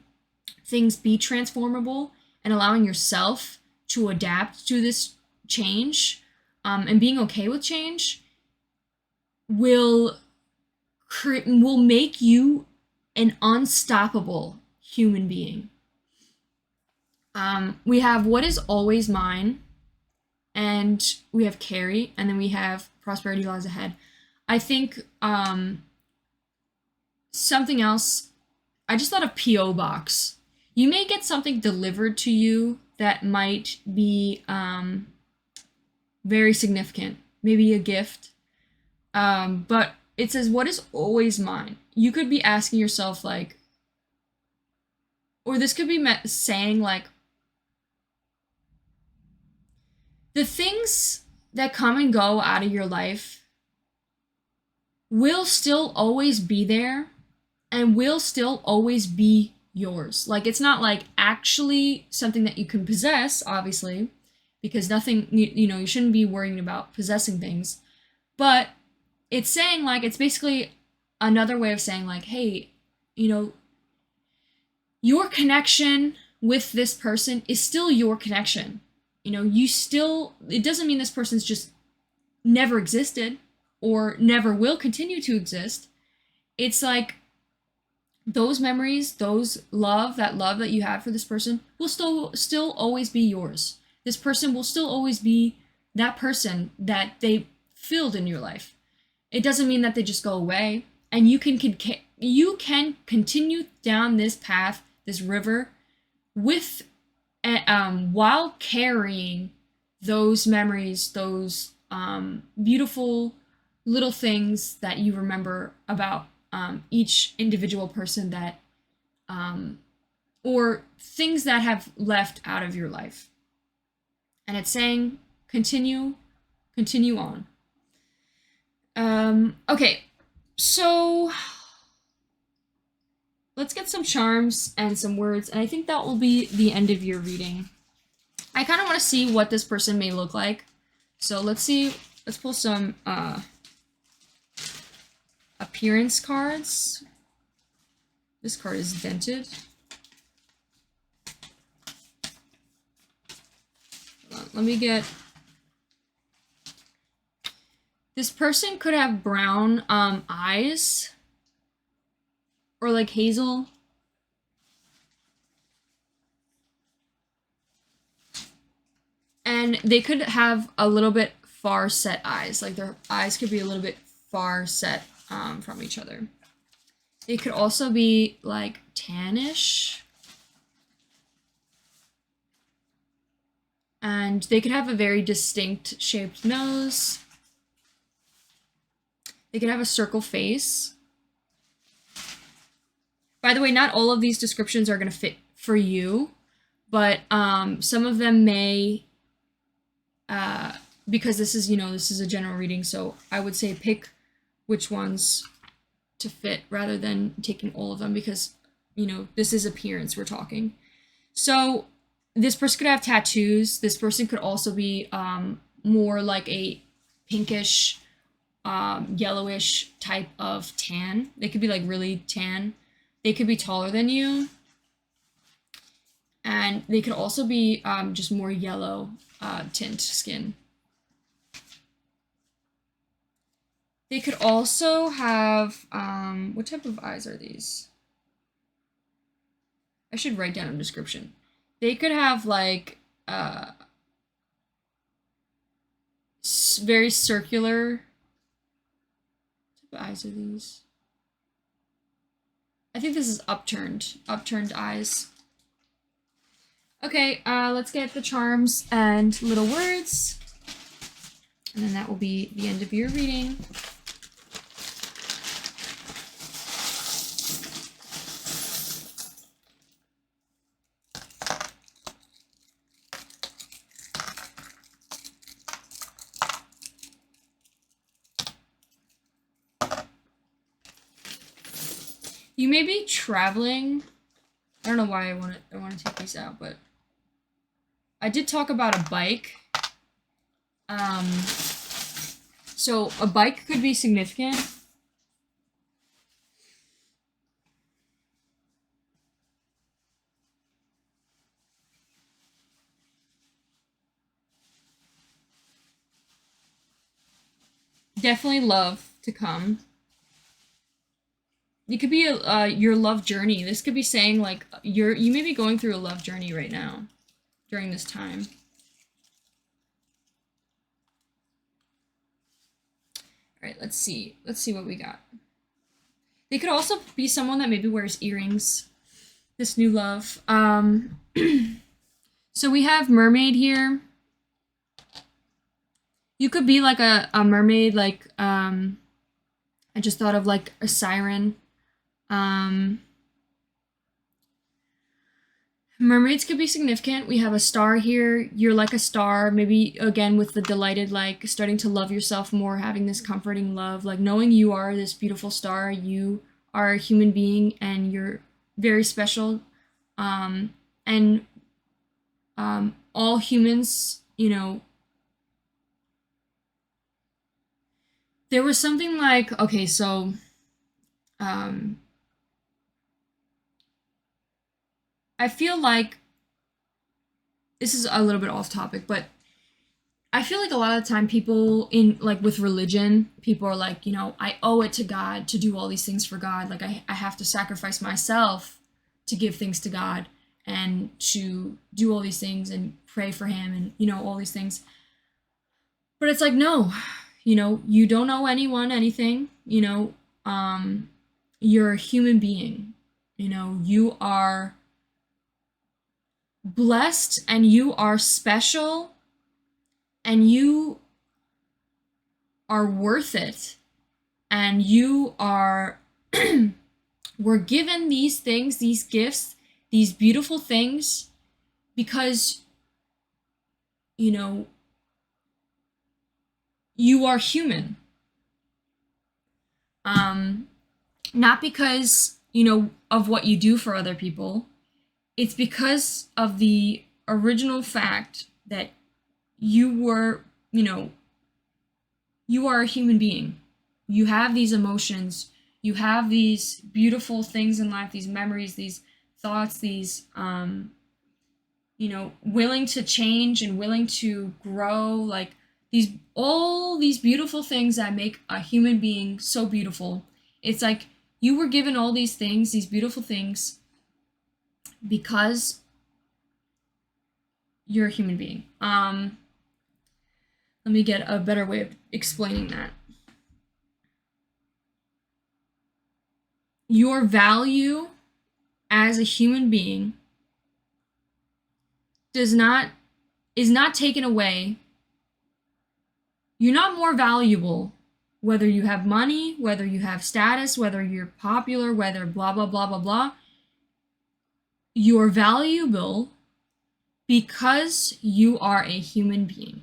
A: things be transformable and allowing yourself to adapt to this change, and being okay with change will make you an unstoppable human being. We have what is always mine, and we have carry, and then we have prosperity lies ahead. I think something else, I just thought of P.O. box. You may get something delivered to you that might be very significant, maybe a gift, but it says, what is always mine? You could be asking yourself, like, or this could be saying, like, the things that come and go out of your life will still always be there and will still always be yours. Like, it's not like actually something that you can possess, obviously, because nothing, you shouldn't be worrying about possessing things. But it's saying, like, it's basically another way of saying, like, hey, your connection with this person is still your connection. It doesn't mean this person's just never existed or never will continue to exist. It's like those memories, that love that you have for this person will still always be yours. This person will still always be that person that they filled in your life. It doesn't mean that they just go away, and you can continue down this path, this river, with while carrying those memories, those beautiful little things that you remember about each individual person that or things that have left out of your life. And it's saying continue on. Okay, so let's get some charms and some words, and I think that will be the end of your reading. I kind of want to see what this person may look like. So let's pull some appearance cards. This card is dented. Hold on, let me get... This person could have brown eyes, or like hazel. And they could have a little bit far set eyes, like their eyes could be a little bit far set from each other. They could also be like tannish. And they could have a very distinct shaped nose. They could have a circle face. By the way, not all of these descriptions are going to fit for you, but some of them may, because this is a general reading, so I would say pick which ones to fit rather than taking all of them, because, this is appearance we're talking. So this person could have tattoos. This person could also be more like a pinkish, yellowish type of tan. They could be like really tan. They could be taller than you. And they could also be just more yellow tint skin. They could also have, what type of eyes are these? I should write down a description. They could have like very circular. What type of eyes are these? I think this is upturned eyes. Okay, let's get the charms and little words, and then that will be the end of your reading. You may be traveling. I don't know why I want to take these out, but I did talk about a bike. So a bike could be significant. definitely love to come. It could be your love journey. This could be saying like you may be going through a love journey right now during this time. All right, let's see. Let's see what we got. They could also be someone that maybe wears earrings. This new love. So we have mermaid here. You could be like a mermaid, like I just thought of like a siren. Mermaids could be significant. We have a star here. You're like a star, maybe again with the delighted, like starting to love yourself more, having this comforting love, like knowing you are this beautiful star. You are a human being and you're very special. And all humans, you know, there was something like, okay, so I feel like this is a little bit off topic, but I feel like a lot of the time people in like with religion, people are like, you know, I owe it to God to do all these things for God. Like I have to sacrifice myself to give things to God and to do all these things and pray for him and, you know, all these things. But it's like, no, you know, you don't owe anyone anything, you know, you're a human being, you know, you are blessed and you are special and you are worth it and you are we're given these things, these gifts, these beautiful things because, you know, you are human. Not because, you know, of what you do for other people. It's because of the original fact that you were, you know, you are a human being. You have these emotions. You have these beautiful things in life, these memories, these thoughts, these, you know, willing to change and willing to grow, like these, all these beautiful things that make a human being so beautiful. It's like you were given all these things, these beautiful things, because you're a human being. Let me get a better way of explaining that. Your value as a human being is not taken away. You're not more valuable whether you have money, whether you have status, whether you're popular, whether blah blah blah blah blah. You're valuable because you are a human being.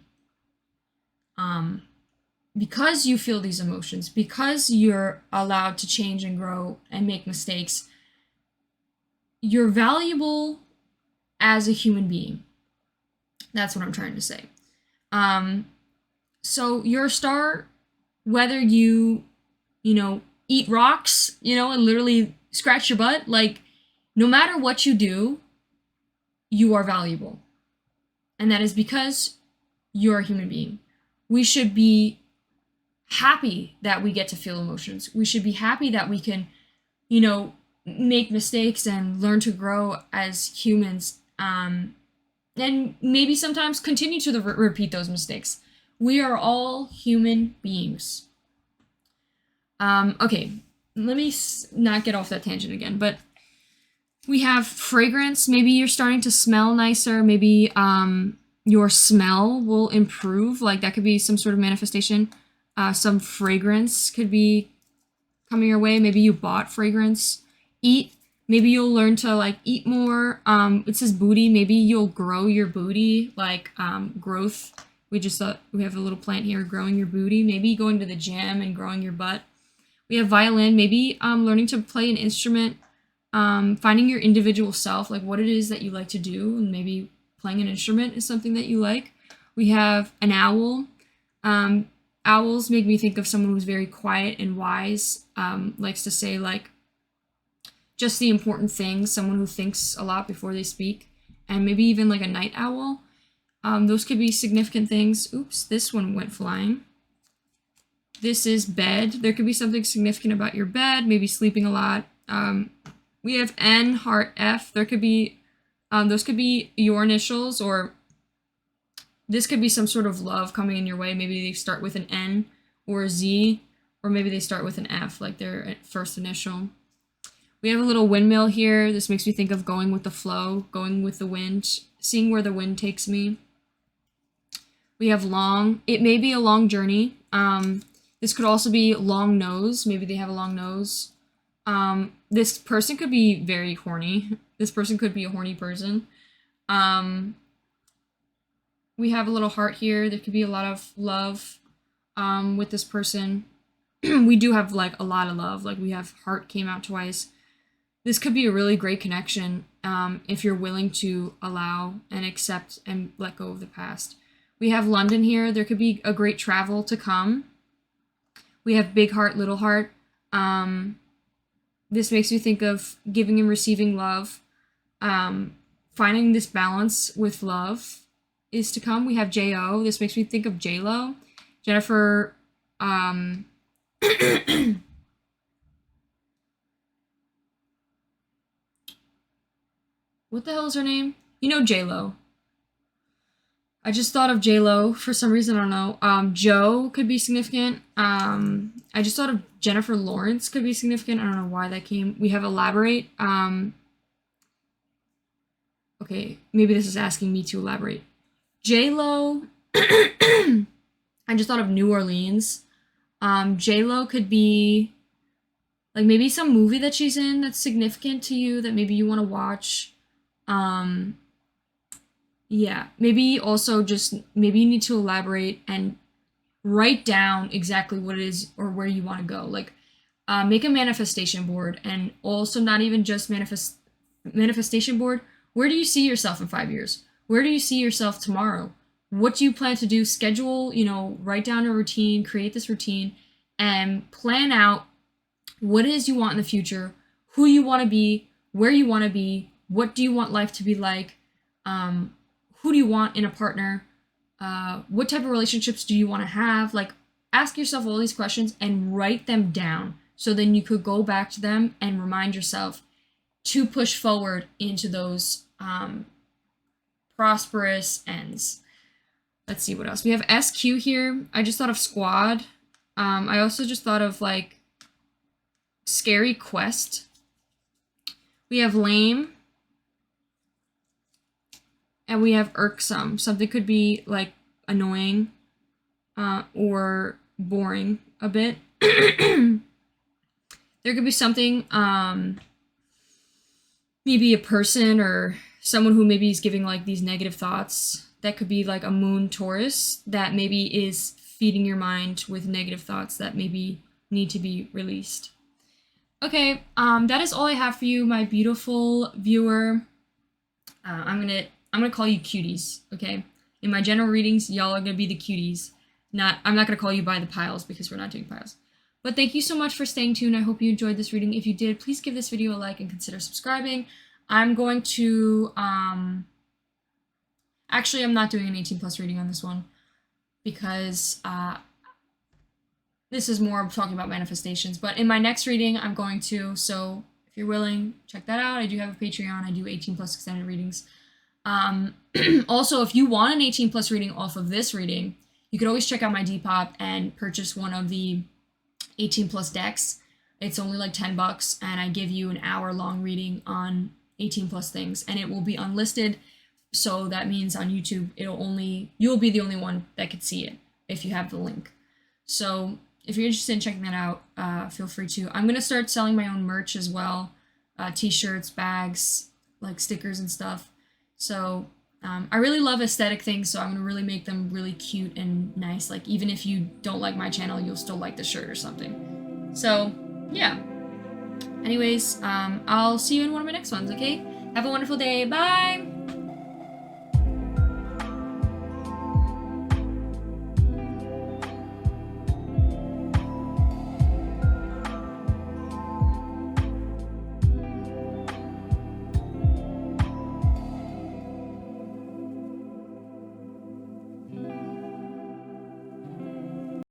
A: Because you feel these emotions, because you're allowed to change and grow and make mistakes, you're valuable as a human being. That's what I'm trying to say. So you're a star, whether you know, eat rocks, you know, and literally scratch your butt, like no matter what you do, you are valuable. And that is because you're a human being. We should be happy that we get to feel emotions. We should be happy that we can, you know, make mistakes and learn to grow as humans. And maybe sometimes continue to repeat those mistakes. We are all human beings. Okay, let me not get off that tangent again, but we have fragrance. Maybe you're starting to smell nicer. Maybe your smell will improve. Like that could be some sort of manifestation. Some fragrance could be coming your way. Maybe you bought fragrance. Eat. Maybe you'll learn to like eat more. It says booty. Maybe you'll grow your booty, like growth. We just thought we have a little plant here growing your booty. Maybe going to the gym and growing your butt. We have violin. Maybe learning to play an instrument. Finding your individual self, like what it is that you like to do, and maybe playing an instrument is something that you like. We have an owl. Owls make me think of someone who's very quiet and wise, likes to say like just the important things, someone who thinks a lot before they speak, and maybe even like a night owl. Those could be significant things. Oops, this one went flying. This is bed. There could be something significant about your bed, maybe sleeping a lot. We have N, heart, F. There could be, those could be your initials, or this could be some sort of love coming in your way. Maybe they start with an N or a Z, or maybe they start with an F, like their first initial. We have a little windmill here. This makes me think of going with the flow, going with the wind, seeing where the wind takes me. We have long. It may be a long journey. This could also be long nose. Maybe they have a long nose. This person could be very horny. This person could be a horny person. We have a little heart here. There could be a lot of love with this person. We do have like a lot of love. Like we have heart came out twice. This could be a really great connection if you're willing to allow and accept and let go of the past. We have London here. There could be a great travel to come. We have big heart, little heart. This makes me think of giving and receiving love. Finding this balance with love is to come. We have J-O. This makes me think of J-Lo. Jennifer, what the hell is her name? You know J-Lo. I just thought of J-Lo for some reason, I don't know. Joe could be significant. I just thought of Jennifer Lawrence could be significant. I don't know why that came. We have elaborate. Okay, maybe this is asking me to elaborate. J-Lo, I just thought of New Orleans. J-Lo could be like maybe some movie that she's in that's significant to you that maybe you want to watch. Yeah, maybe also just, maybe you need to elaborate and write down exactly what it is or where you want to go. Like, make a manifestation board, and also not even just manifestation board. Where do you see yourself in 5 years? Where do you see yourself tomorrow? What do you plan to do? Schedule, write down a routine, create this routine, and plan out what it is you want in the future, who you want to be, where you want to be, what do you want life to be like, who do you want in a partner, what type of relationships do you want to have? Like, ask yourself all these questions and write them down, so then you could go back to them and remind yourself to push forward into those prosperous ends. Let's see what else. We have SQ here. I just thought of squad. I also just thought of like scary quest. We have lame. And we have irksome. Something could be like annoying or boring a bit. There could be something, maybe a person or someone who maybe is giving like these negative thoughts. That could be like a moon Taurus that maybe is feeding your mind with negative thoughts that maybe need to be released. Okay, that is all I have for you, my beautiful viewer. I'm gonna call you cuties, okay? In my general readings, y'all are gonna be the cuties. I'm not gonna call you by the piles because we're not doing piles. But thank you so much for staying tuned. I hope you enjoyed this reading. If you did, please give this video a like and consider subscribing. I'm going to, actually, I'm not doing an 18+ reading on this one because this is more talking about manifestations. But in my next reading, I'm going to, so if you're willing, check that out. I do have a Patreon. I do 18+ extended readings. Also, if you want an 18+ reading off of this reading, you could always check out my Depop and purchase one of the 18+ decks. It's only like $10, and I give you an hour-long reading on 18+ things, and it will be unlisted. So that means on YouTube, you'll be the only one that could see it if you have the link. So if you're interested in checking that out, feel free to. I'm gonna start selling my own merch as well, t-shirts, bags, like stickers and stuff. So I really love aesthetic things, so I'm going to really make them really cute and nice. Like, even if you don't like my channel, you'll still like the shirt or something. So, yeah. Anyways, I'll see you in one of my next ones, okay? Have a wonderful day. Bye!